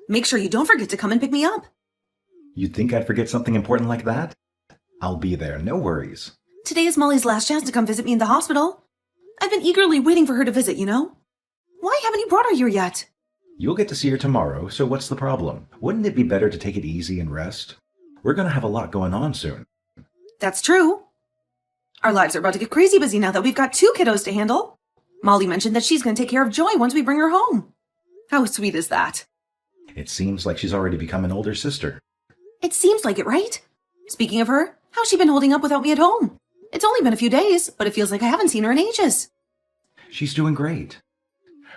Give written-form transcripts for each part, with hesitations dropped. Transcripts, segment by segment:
Make sure you don't forget to come and pick me up. You'd think I'd forget something important like that? I'll be there, no worries. Today is Molly's last chance to come visit me in the hospital. I've been eagerly waiting for her to visit, you know? Why haven't you brought her here yet? You'll get to see her tomorrow, so what's the problem? Wouldn't it be better to take it easy and rest? We're gonna have a lot going on soon. That's true. Our lives are about to get crazy busy now that we've got 2 kiddos to handle. Molly mentioned that she's going to take care of Joy once we bring her home. How sweet is that? It seems like she's already become an older sister. It seems like it, right? Speaking of her, how's she been holding up without me at home? It's only been a few days, but it feels like I haven't seen her in ages. She's doing great.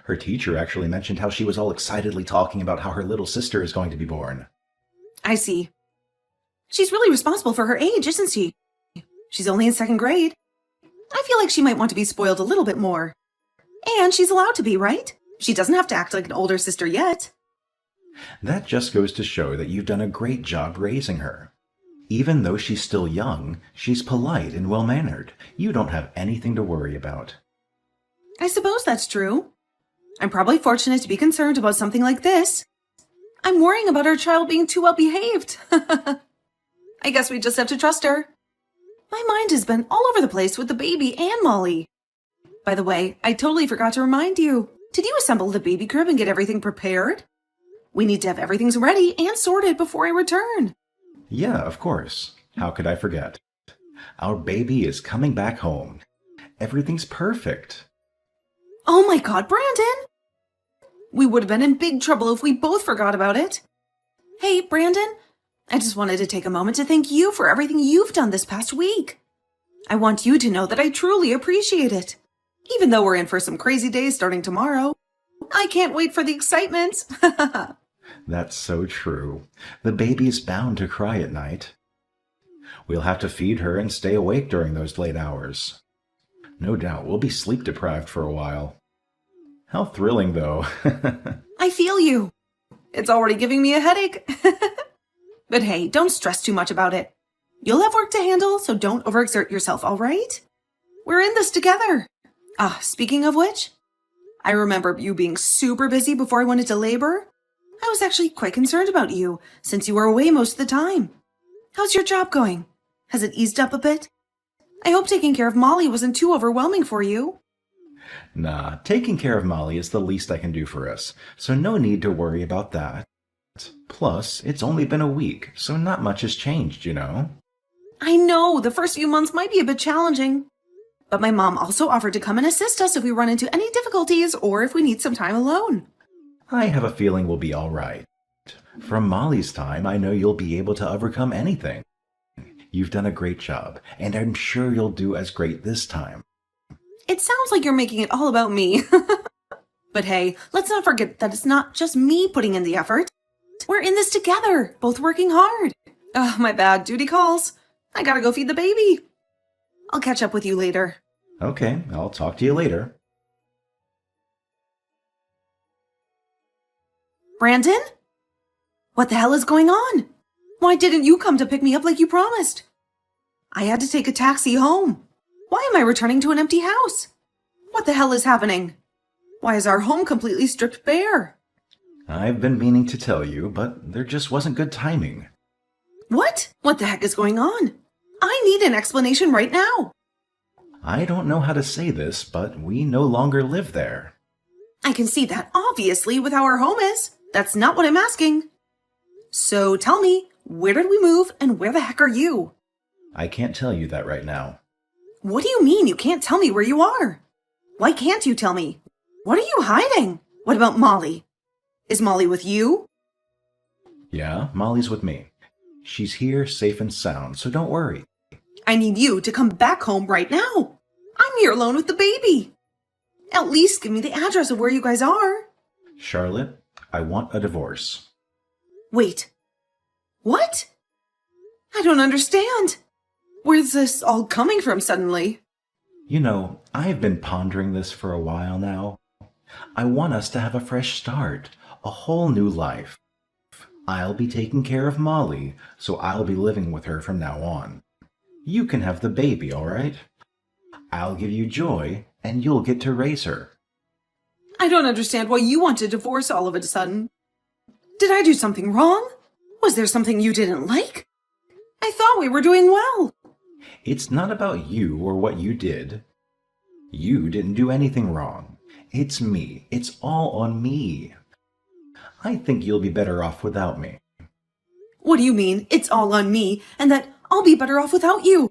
Her teacher actually mentioned how she was all excitedly talking about how her little sister is going to be born. I see. She's really responsible for her age, isn't she? She's only in 2nd grade. I feel like she might want to be spoiled a little bit more. And she's allowed to be, right? She doesn't have to act like an older sister yet. That just goes to show that you've done a great job raising her. Even though she's still young, she's polite and well-mannered. You don't have anything to worry about. I suppose that's true. I'm probably fortunate to be concerned about something like this. I'm worrying about our child being too well-behaved. I guess we just have to trust her. My mind has been all over the place with the baby and Molly. By the way, I totally forgot to remind you. Did you assemble the baby crib and get everything prepared? We need to have everything ready and sorted before I return. Yeah, of course. How could I forget? Our baby is coming back home. Everything's perfect. Oh my God, Brandon! We would have been in big trouble if we both forgot about it. Hey, Brandon, I just wanted to take a moment to thank you for everything you've done this past week. I want you to know that I truly appreciate it. Even though we're in for some crazy days starting tomorrow, I can't wait for the excitement. That's so true. The baby is bound to cry at night. We'll have to feed her and stay awake during those late hours. No doubt we'll be sleep deprived for a while. How thrilling, though. I feel you. It's already giving me a headache. But hey, don't stress too much about it. You'll have work to handle, so don't overexert yourself, all right? We're in this together. Speaking of which, I remember you being super busy before I went into labor. I was actually quite concerned about you, since you were away most of the time. How's your job going? Has it eased up a bit? I hope taking care of Molly wasn't too overwhelming for you. Nah, taking care of Molly is the least I can do for us, so no need to worry about that. Plus, it's only been a week, so not much has changed, you know? I know, the first few months might be a bit challenging. But my mom also offered to come and assist us if we run into any difficulties or if we need some time alone. I have a feeling we'll be all right. From Molly's time, I know you'll be able to overcome anything. You've done a great job, and I'm sure you'll do as great this time. It sounds like you're making it all about me. But hey, let's not forget that it's not just me putting in the effort. We're in this together, both working hard. My bad, duty calls. I gotta go feed the baby. I'll catch up with you later. Okay, I'll talk to you later. Brandon? What the hell is going on? Why didn't you come to pick me up like you promised? I had to take a taxi home. Why am I returning to an empty house? What the hell is happening? Why is our home completely stripped bare? I've been meaning to tell you, but there just wasn't good timing. What? What the heck is going on? I need an explanation right now. I don't know how to say this, but we no longer live there. I can see that obviously with how our home is. That's not what I'm asking. So tell me, where did we move and where the heck are you? I can't tell you that right now. What do you mean you can't tell me where you are? Why can't you tell me? What are you hiding? What about Molly? Is Molly with you? Yeah, Molly's with me. She's here safe and sound, so don't worry. I need you to come back home right now. I'm here alone with the baby. At least give me the address of where you guys are. Charlotte, I want a divorce. Wait. What? I don't understand. Where's this all coming from suddenly? You know, I've been pondering this for a while now. I want us to have a fresh start, a whole new life. I'll be taking care of Molly, so I'll be living with her from now on. You can have the baby, all right? I'll give you Joy, and you'll get to raise her. I don't understand why you want a divorce all of a sudden. Did I do something wrong? Was there something you didn't like? I thought we were doing well. It's not about you or what you did. You didn't do anything wrong. It's me. It's all on me. I think you'll be better off without me. What do you mean, it's all on me, and that I'll be better off without you?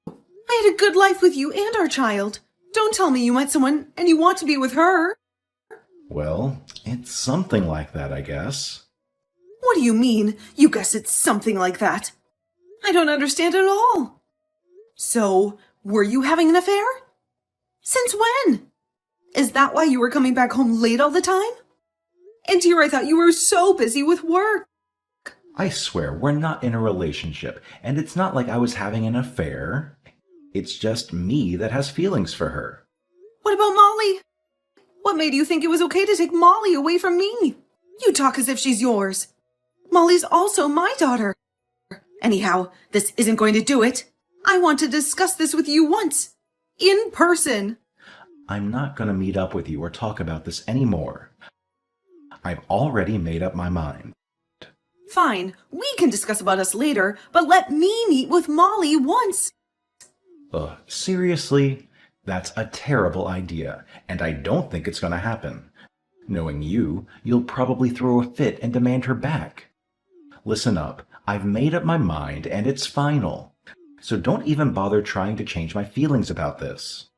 I had a good life with you and our child. Don't tell me you met someone and you want to be with her. Well, it's something like that, I guess. What do you mean, you guess it's something like that? I don't understand at all. So, were you having an affair? Since when? Is that why you were coming back home late all the time? And here I thought you were so busy with work. I swear, we're not in a relationship, and it's not like I was having an affair. It's just me that has feelings for her. What about Molly? What made you think it was okay to take Molly away from me? You talk as if she's yours. Molly's also my daughter. Anyhow, this isn't going to do it. I want to discuss this with you once. In person. I'm not going to meet up with you or talk about this anymore. I've already made up my mind. Fine, we can discuss about us later, but let me meet with Molly once. Seriously? That's a terrible idea, and I don't think it's going to happen. Knowing you, you'll probably throw a fit and demand her back. Listen up, I've made up my mind, and it's final. So don't even bother trying to change my feelings about this.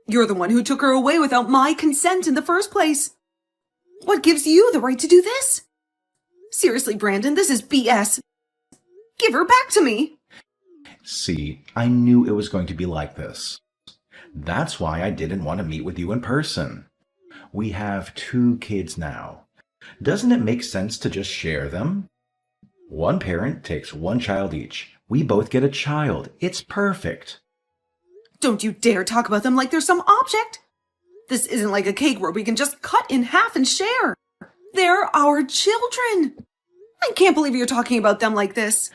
You're the one who took her away without my consent in the first place. What gives you the right to do this? Seriously, Brandon, this is BS. Give her back to me. See, I knew it was going to be like this. That's why I didn't want to meet with you in person. We have 2 kids now. Doesn't it make sense to just share them? One parent takes 1 child each. We both get a child. It's perfect. Don't you dare talk about them like they're some object. This isn't like a cake where we can just cut in half and share. They're our children. I can't believe you're talking about them like this.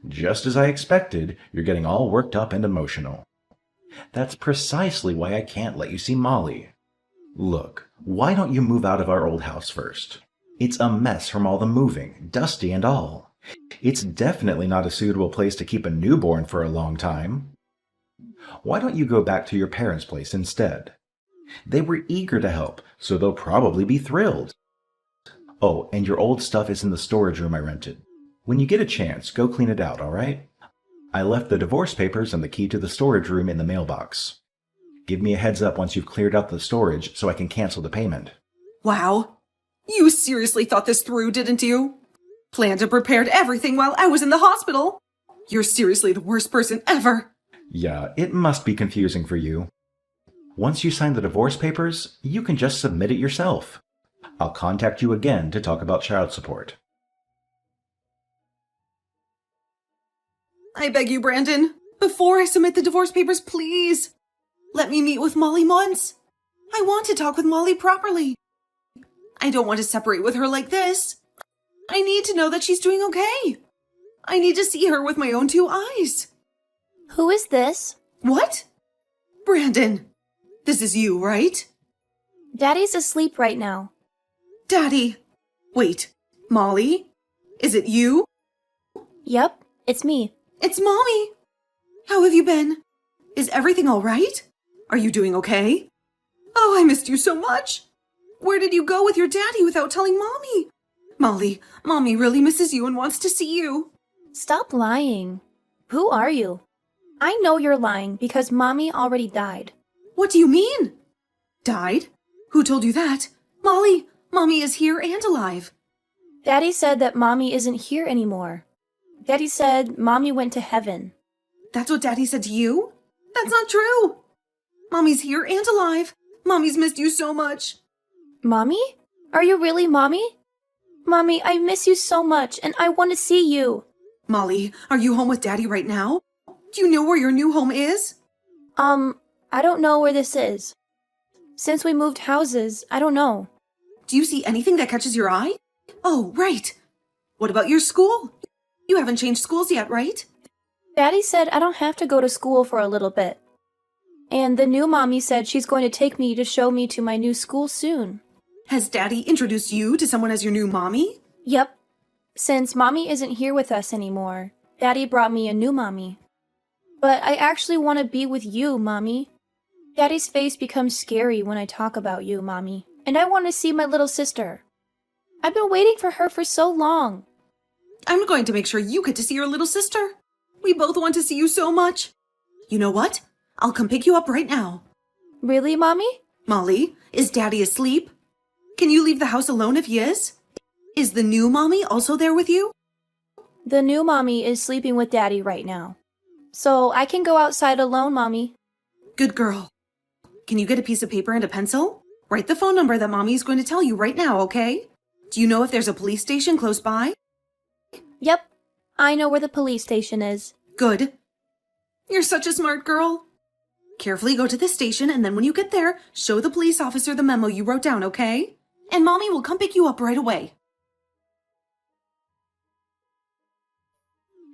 Just as I expected, you're getting all worked up and emotional. That's precisely why I can't let you see Molly. Look, why don't you move out of our old house first? It's a mess from all the moving, dusty and all. It's definitely not a suitable place to keep a newborn for a long time. Why don't you go back to your parents' place instead? They were eager to help, so they'll probably be thrilled. Oh, and your old stuff is in the storage room I rented. When you get a chance, go clean it out, all right? I left the divorce papers and the key to the storage room in the mailbox. Give me a heads up once you've cleared out the storage so I can cancel the payment. Wow. You seriously thought this through, didn't you? Planned and prepared everything while I was in the hospital. You're seriously the worst person ever. Yeah, it must be confusing for you. Once you sign the divorce papers, you can just submit it yourself. I'll contact you again to talk about child support. I beg you, Brandon, before I submit the divorce papers, please. Let me meet with Molly once. I want to talk with Molly properly. I don't want to separate with her like this. I need to know that she's doing okay. I need to see her with my own 2 eyes. Who is this? What? Brandon, this is you, right? Daddy's asleep right now. Daddy. Wait, Molly? Is it you? Yep, it's me. It's Mommy. How have you been? Is everything all right? Are you doing okay? Oh, I missed you so much. Where did you go with your daddy without telling Mommy? Molly, Mommy really misses you and wants to see you. Stop lying. Who are you? I know you're lying because Mommy already died. What do you mean? Died? Who told you that? Molly, Mommy is here and alive. Daddy said that Mommy isn't here anymore. Daddy said Mommy went to heaven. That's what Daddy said to you? That's not true. Mommy's here and alive. Mommy's missed you so much. Mommy? Are you really Mommy? Mommy, I miss you so much and I want to see you. Molly, are you home with Daddy right now? Do you know where your new home is? I don't know where this is. Since we moved houses, I don't know. Do you see anything that catches your eye? Oh, right. What about your school? You haven't changed schools yet, right? Daddy said I don't have to go to school for a little bit. And the new Mommy said she's going to take me to show me to my new school soon. Has Daddy introduced you to someone as your new Mommy? Yep, Since Mommy isn't here with us anymore, Daddy brought me a new Mommy. But I actually want to be with you, Mommy. Daddy's face becomes scary when I talk about you, Mommy, and I want to see my little sister. I've been waiting for her for so long. I'm going to make sure you get to see your little sister. We both want to see you so much. You know what? I'll come pick you up right now. Really, Mommy? Molly, is Daddy asleep? Can you leave the house alone if he is? Is the new Mommy also there with you? The new Mommy is sleeping with Daddy right now. So I can go outside alone, Mommy. Good girl. Can you get a piece of paper and a pencil? Write the phone number that Mommy is going to tell you right now, okay? Do you know if there's a police station close by? Yep, I know where the police station is. Good. You're such a smart girl. Carefully go to the station, and then when you get there, show the police officer the memo you wrote down, okay? And Mommy will come pick you up right away.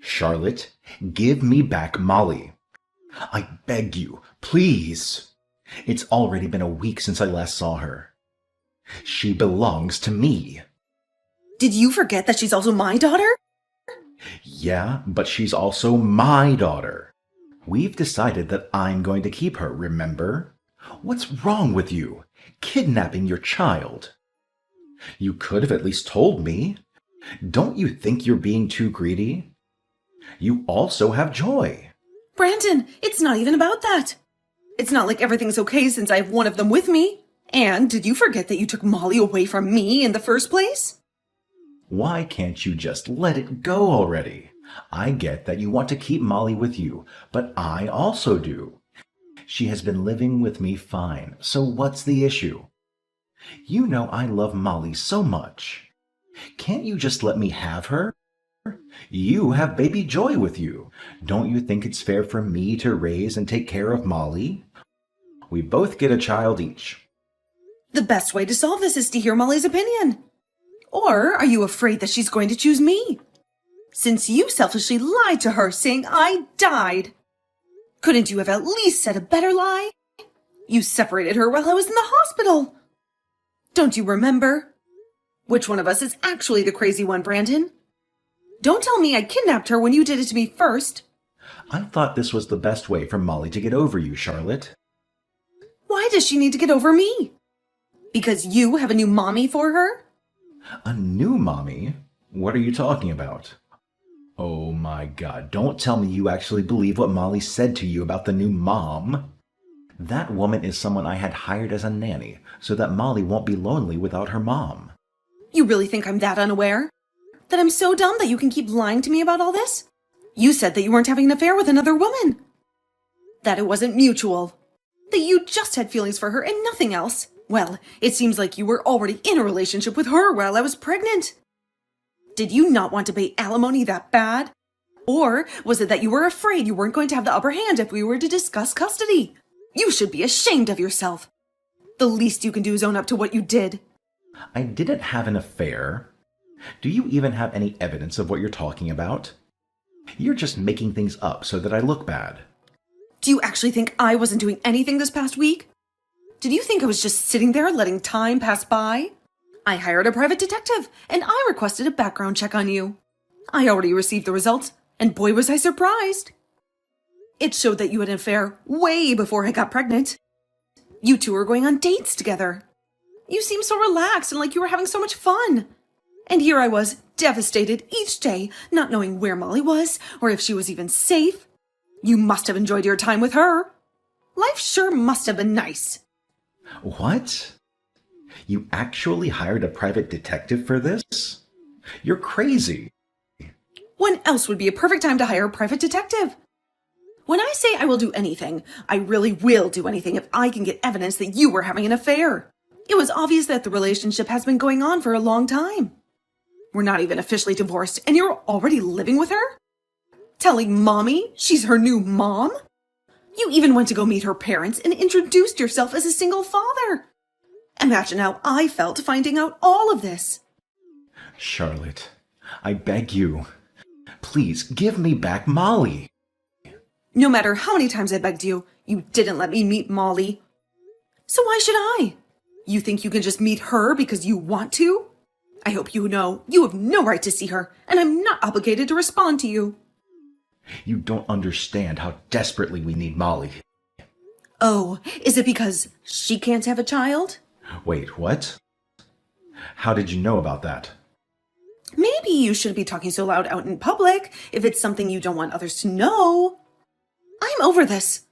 Charlotte, give me back Molly. I beg you, please. It's already been a week since I last saw her. She belongs to me. Did you forget that she's also my daughter? Yeah, but she's also my daughter. We've decided that I'm going to keep her, remember? What's wrong with you? Kidnapping your child. You could have at least told me. Don't you think you're being too greedy? You also have Joy. Brandon, it's not even about that. It's not like everything's okay since I have one of them with me. And did you forget that you took Molly away from me in the first place? Why can't you just let it go already? I get that you want to keep Molly with you, but I also do. She has been living with me fine, so what's the issue? You know I love Molly so much. Can't you just let me have her? You have baby Joy with you. Don't you think it's fair for me to raise and take care of Molly? We both get a child each. The best way to solve this is to hear Molly's opinion. Or are you afraid that she's going to choose me? Since you selfishly lied to her saying I died. Couldn't you have at least said a better lie? You separated her while I was in the hospital. Don't you remember? Which one of us is actually the crazy one, Brandon? Don't tell me I kidnapped her when you did it to me first. I thought this was the best way for Molly to get over you, Charlotte. Why does she need to get over me? Because you have a new mommy for her? A new mommy? What are you talking about? Oh my God, don't tell me you actually believe what Molly said to you about the new mom. That woman is someone I had hired as a nanny so that Molly won't be lonely without her mom. You really think I'm that unaware? That I'm so dumb that you can keep lying to me about all this? You said that you weren't having an affair with another woman. That it wasn't mutual. That you just had feelings for her and nothing else. Well, it seems like you were already in a relationship with her while I was pregnant. Did you not want to pay alimony that bad? Or was it that you were afraid you weren't going to have the upper hand if we were to discuss custody? You should be ashamed of yourself. The least you can do is own up to what you did. I didn't have an affair. Do you even have any evidence of what you're talking about? You're just making things up so that I look bad. Do you actually think I wasn't doing anything this past week? Did you think I was just sitting there letting time pass by? I hired a private detective, and I requested a background check on you. I already received the results, and boy was I surprised. It showed that you had an affair way before I got pregnant. You two were going on dates together. You seemed so relaxed and like you were having so much fun. And here I was, devastated each day, not knowing where Molly was, or if she was even safe. You must have enjoyed your time with her. Life sure must have been nice. What? You actually hired a private detective for this? You're crazy. When else would be a perfect time to hire a private detective? When I say I will do anything, I really will do anything if I can get evidence that you were having an affair. It was obvious that the relationship has been going on for a long time. We're not even officially divorced, and you're already living with her? Telling Mommy she's her new mom? You even went to go meet her parents and introduced yourself as a single father. Imagine how I felt finding out all of this. Charlotte, I beg you, please give me back Molly. No matter how many times I begged you, you didn't let me meet Molly. So why should I? You think you can just meet her because you want to? I hope you know you have no right to see her, and I'm not obligated to respond to you. You don't understand how desperately we need Molly. Oh, is it because she can't have a child? Wait, what? How did you know about that? Maybe you shouldn't be talking so loud out in public if it's something you don't want others to know. I'm over this.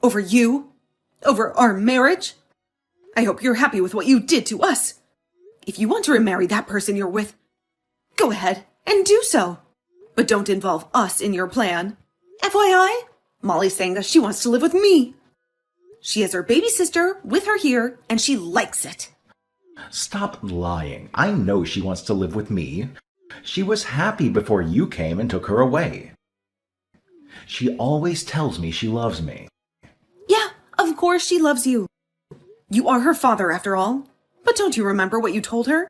Over you. Over our marriage. I hope you're happy with what you did to us. If you want to remarry that person you're with, go ahead and do so. But don't involve us in your plan. FYI, Molly's saying that she wants to live with me. She has her baby sister with her here, and she likes it. Stop lying. I know she wants to live with me. She was happy before you came and took her away. She always tells me she loves me. Yeah, of course she loves you. You are her father, after all. But don't you remember what you told her?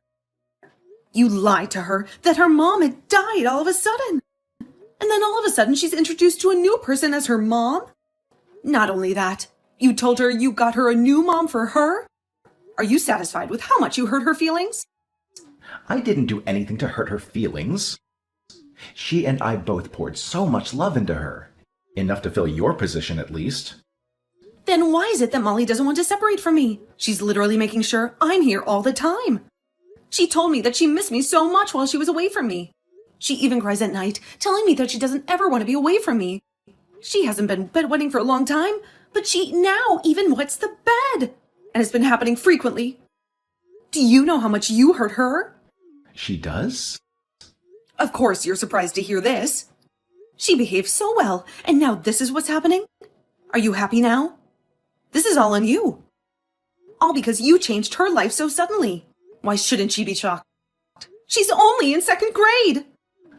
You lied to her that her mom had died all of a sudden. And then all of a sudden she's introduced to a new person as her mom. Not only that, you told her you got her a new mom for her. Are you satisfied with how much you hurt her feelings? I didn't do anything to hurt her feelings. She and I both poured so much love into her. Enough to fill your position, at least. Then why is it that Molly doesn't want to separate from me? She's literally making sure I'm here all the time. She told me that she missed me so much while she was away from me. She even cries at night, telling me that she doesn't ever want to be away from me. She hasn't been bedwetting for a long time, but she now even wets the bed. And it's been happening frequently. Do you know how much you hurt her? She does? Of course you're surprised to hear this. She behaved so well, and now this is what's happening? Are you happy now? This is all on you. All because you changed her life so suddenly. Why shouldn't she be shocked? She's only in 2nd grade.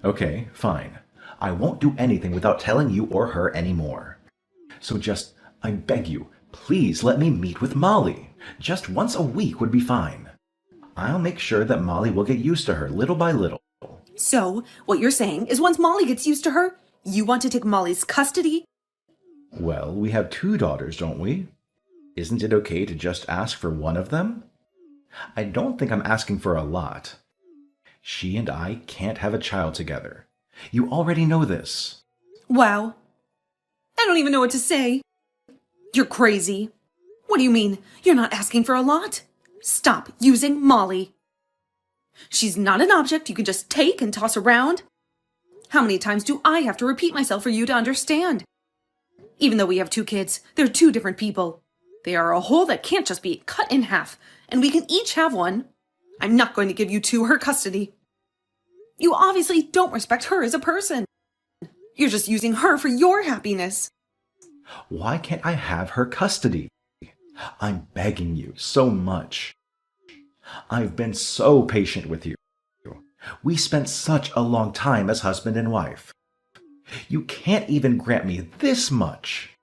Okay, fine. I won't do anything without telling you or her anymore. So just, I beg you, please let me meet with Molly. Just once a week would be fine. I'll make sure that Molly will get used to her little by little. So, what you're saying is once Molly gets used to her, you want to take Molly's custody? Well, we have 2 daughters, don't we? Isn't it okay to just ask for one of them? I don't think I'm asking for a lot. She and I can't have a child together. You already know this. Wow. I don't even know what to say. You're crazy. What do you mean? You're not asking for a lot? Stop using Molly. She's not an object you can just take and toss around. How many times do I have to repeat myself for you to understand? Even though we have 2 kids, they're 2 different people. They are a whole that can't just be cut in half, and we can each have one. I'm not going to give you 2 her custody. You obviously don't respect her as a person. You're just using her for your happiness. Why can't I have her custody? I'm begging you so much. I've been so patient with you. We spent such a long time as husband and wife. You can't even grant me this much.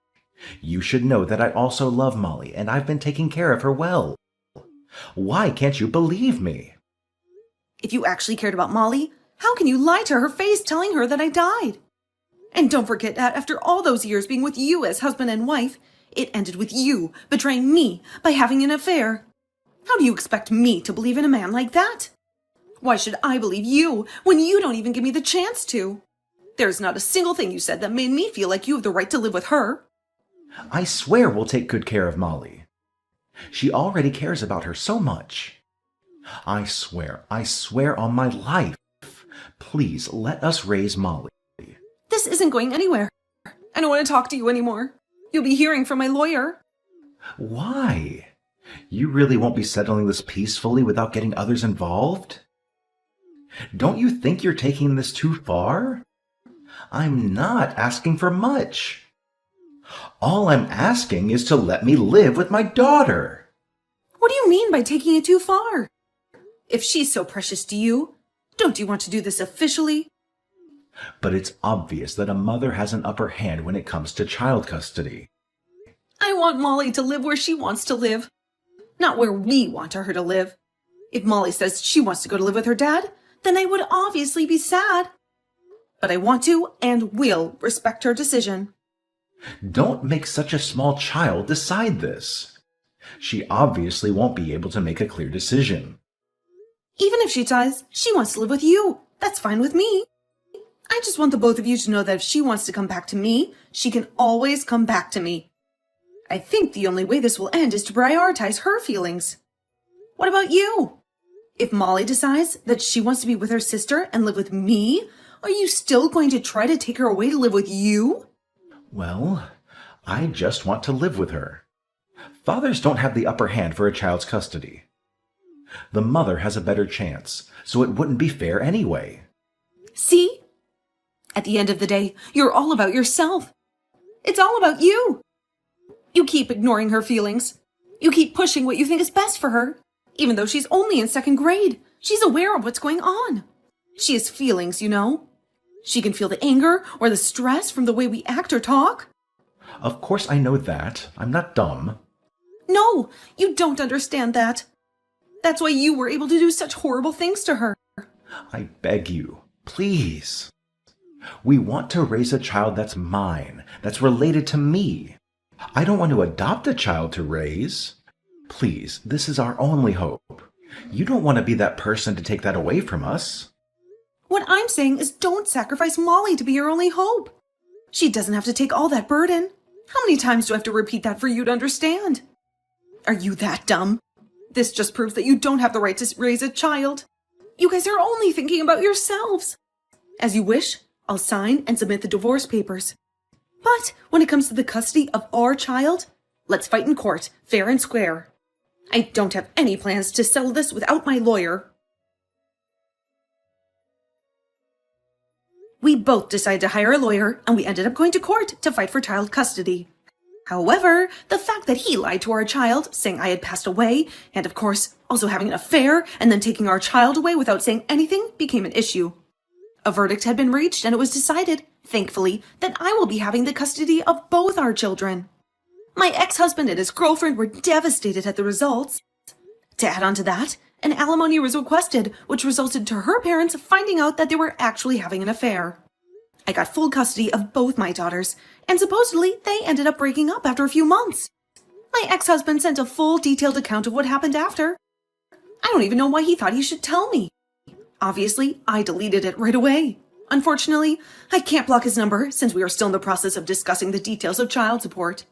You should know that I also love Molly, and I've been taking care of her well. Why can't you believe me? If you actually cared about Molly, how can you lie to her face telling her that I died? And don't forget that after all those years being with you as husband and wife, it ended with you betraying me by having an affair. How do you expect me to believe in a man like that? Why should I believe you when you don't even give me the chance to? There's not a single thing you said that made me feel like you have the right to live with her. I swear we'll take good care of Molly. She already cares about her so much. I swear on my life. Please let us raise Molly. This isn't going anywhere. I don't want to talk to you anymore. You'll be hearing from my lawyer. Why? You really won't be settling this peacefully without getting others involved? Don't you think you're taking this too far? I'm not asking for much. All I'm asking is to let me live with my daughter. What do you mean by taking it too far? If she's so precious to you, don't you want to do this officially? But it's obvious that a mother has an upper hand when it comes to child custody. I want Molly to live where she wants to live, not where we want her to live. If Molly says she wants to go to live with her dad, then I would obviously be sad. But I want to and will respect her decision. Don't make such a small child decide this. She obviously won't be able to make a clear decision. Even if she decides she wants to live with you, that's fine with me. I just want the both of you to know that if she wants to come back to me, she can always come back to me. I think the only way this will end is to prioritize her feelings. What about you? If Molly decides that she wants to be with her sister and live with me, are you still going to try to take her away to live with you? Well, I just want to live with her. Fathers don't have the upper hand for a child's custody. The mother has a better chance, so it wouldn't be fair anyway. See? At the end of the day, you're all about yourself. It's all about you. You keep ignoring her feelings. You keep pushing what you think is best for her. Even though she's only in 2nd grade, she's aware of what's going on. She has feelings, you know. She can feel the anger or the stress from the way we act or talk. Of course I know that. I'm not dumb. No, you don't understand that. That's why you were able to do such horrible things to her. I beg you, please. We want to raise a child that's mine, that's related to me. I don't want to adopt a child to raise. Please, this is our only hope. You don't want to be that person to take that away from us. What I'm saying is don't sacrifice Molly to be your only hope. She doesn't have to take all that burden. How many times do I have to repeat that for you to understand? Are you that dumb? This just proves that you don't have the right to raise a child. You guys are only thinking about yourselves. As you wish, I'll sign and submit the divorce papers. But when it comes to the custody of our child, let's fight in court, fair and square. I don't have any plans to settle this without my lawyer. We both decided to hire a lawyer, and we ended up going to court to fight for child custody. However, the fact that he lied to our child, saying I had passed away, and of course, also having an affair, and then taking our child away without saying anything, became an issue. A verdict had been reached, and it was decided, thankfully, that I will be having the custody of both our children. My ex-husband and his girlfriend were devastated at the results. To add on to that, an alimony was requested, which resulted to her parents finding out that they were actually having an affair. I got full custody of both my daughters, and supposedly they ended up breaking up after a few months. My ex-husband sent a full detailed account of what happened after. I don't even know why he thought he should tell me. Obviously, I deleted it right away. Unfortunately, I can't block his number since we are still in the process of discussing the details of child support.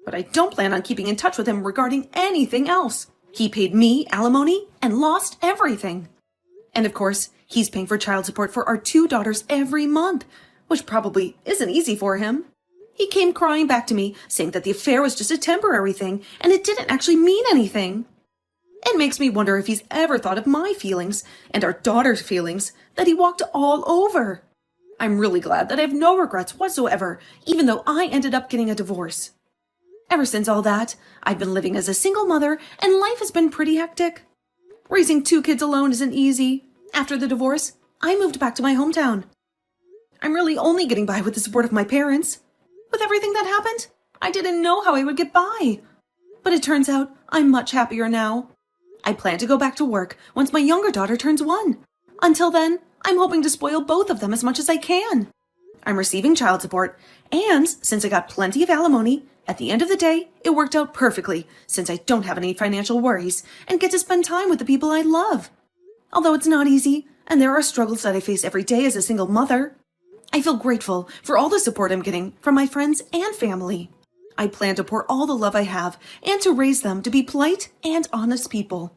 But I don't plan on keeping in touch with him regarding anything else. He paid me alimony and lost everything. And of course, he's paying for child support for our 2 daughters every month, which probably isn't easy for him. He came crying back to me, saying that the affair was just a temporary thing and it didn't actually mean anything. It makes me wonder if he's ever thought of my feelings and our daughter's feelings that he walked all over. I'm really glad that I have no regrets whatsoever, even though I ended up getting a divorce. Ever since all that, I've been living as a single mother and life has been pretty hectic. Raising 2 kids alone isn't easy. After the divorce, I moved back to my hometown. I'm really only getting by with the support of my parents. With everything that happened, I didn't know how I would get by. But it turns out I'm much happier now. I plan to go back to work once my younger daughter turns 1. Until then, I'm hoping to spoil both of them as much as I can. I'm receiving child support, and since I got plenty of alimony, at the end of the day, it worked out perfectly since I don't have any financial worries and get to spend time with the people I love. Although it's not easy, and there are struggles that I face every day as a single mother, I feel grateful for all the support I'm getting from my friends and family. I plan to pour all the love I have and to raise them to be polite and honest people.